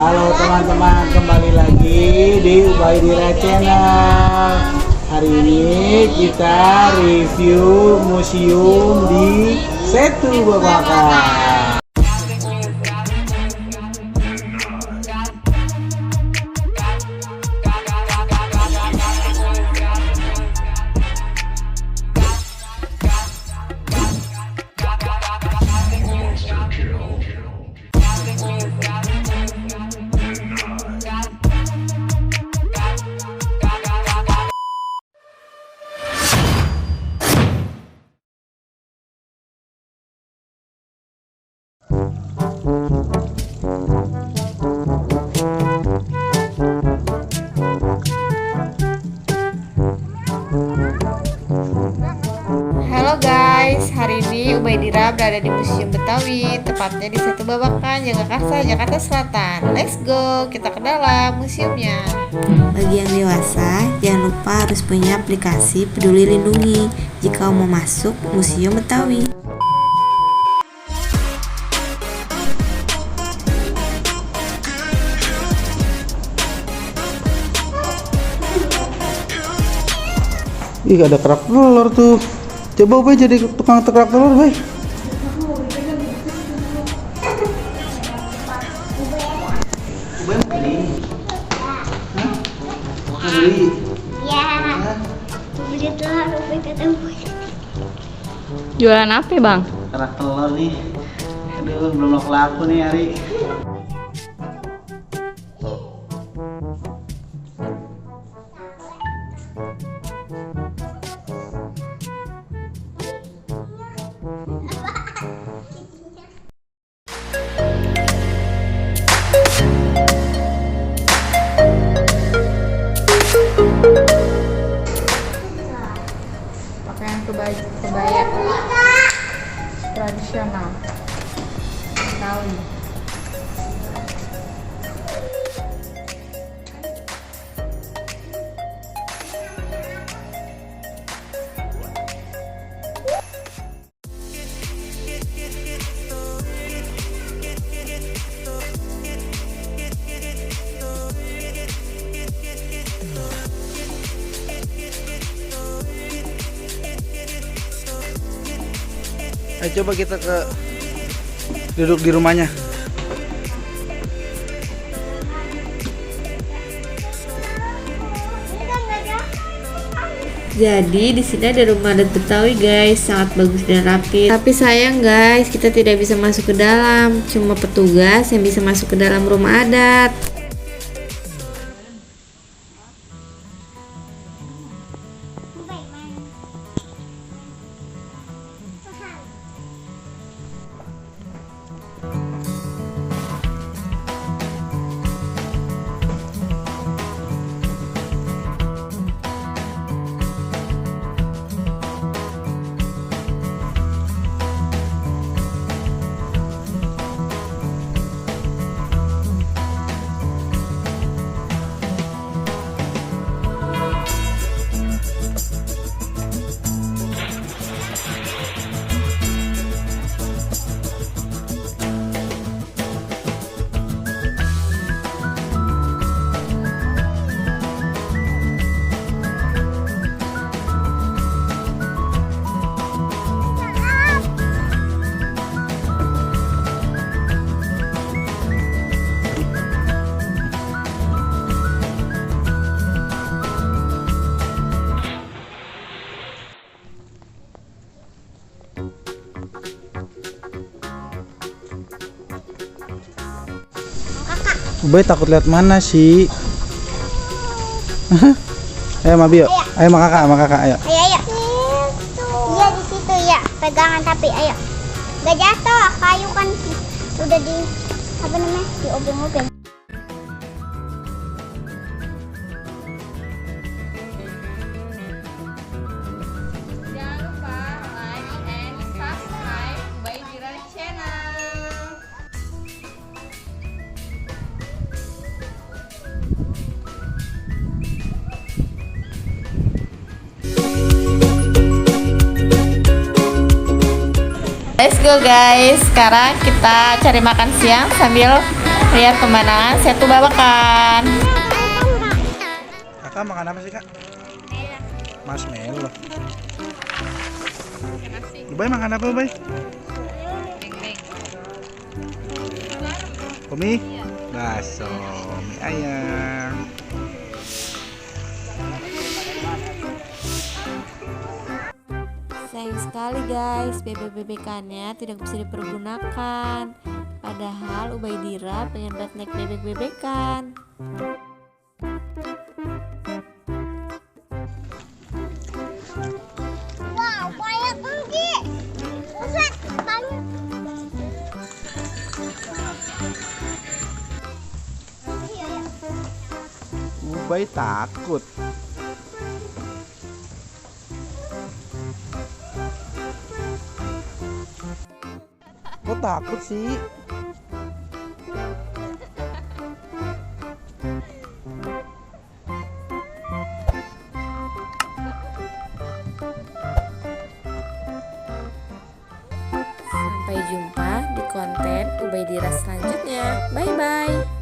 Halo teman-teman, kembali lagi di Ubaidillah Channel. Hari ini kita review museum di Setu Babakan. Halo guys, hari ini Ubaidillah berada di Museum Betawi, tepatnya di Setu Babakan, Jagakarsa, Jakarta Selatan. Let's go, kita ke dalam museumnya. Bagi yang dewasa, jangan lupa harus punya aplikasi Peduli Lindungi jika mau masuk Museum Betawi. Ih, ada kerak telur tuh. Coba Bay jadi tukang kerak telur, Bay. Jualan apa bang? Kerak telur nih. Aduh, belum laku nih hari. Pakaian kebaya tradisional Betawi. Ayo coba kita duduk di rumahnya. Jadi di sini ada rumah adat Betawi guys, sangat bagus dan rapi. Tapi sayang guys, kita tidak bisa masuk ke dalam. Cuma petugas yang bisa masuk ke dalam rumah adat. Bay takut lihat mana sih? Ayo Mabio, ayo sama kakak, ayo. Ayo. Iya di situ ya, pegangan tapi ayo. Gak jatuh, kayu kan udah di apa namanya di obeng-obeng. Jangan lupa like and subscribe Ubaidillah Channel. Let's go guys, sekarang kita cari makan siang sambil Lihat pemandangan Setu Babakan. Kakak makan apa sih kak? Marshmallow. Ubay makan apa Ubay? Mie? Bakso, mie ayam. Sayang sekali guys, bebek-bebekannya tidak bisa dipergunakan. Padahal Ubaidira pengen banget naik bebek-bebekan. Wow, banyak tinggi. Buset, banyak. Ubay takut. Kok takut sih? Sampai jumpa di konten Ubaidira selanjutnya. Bye bye.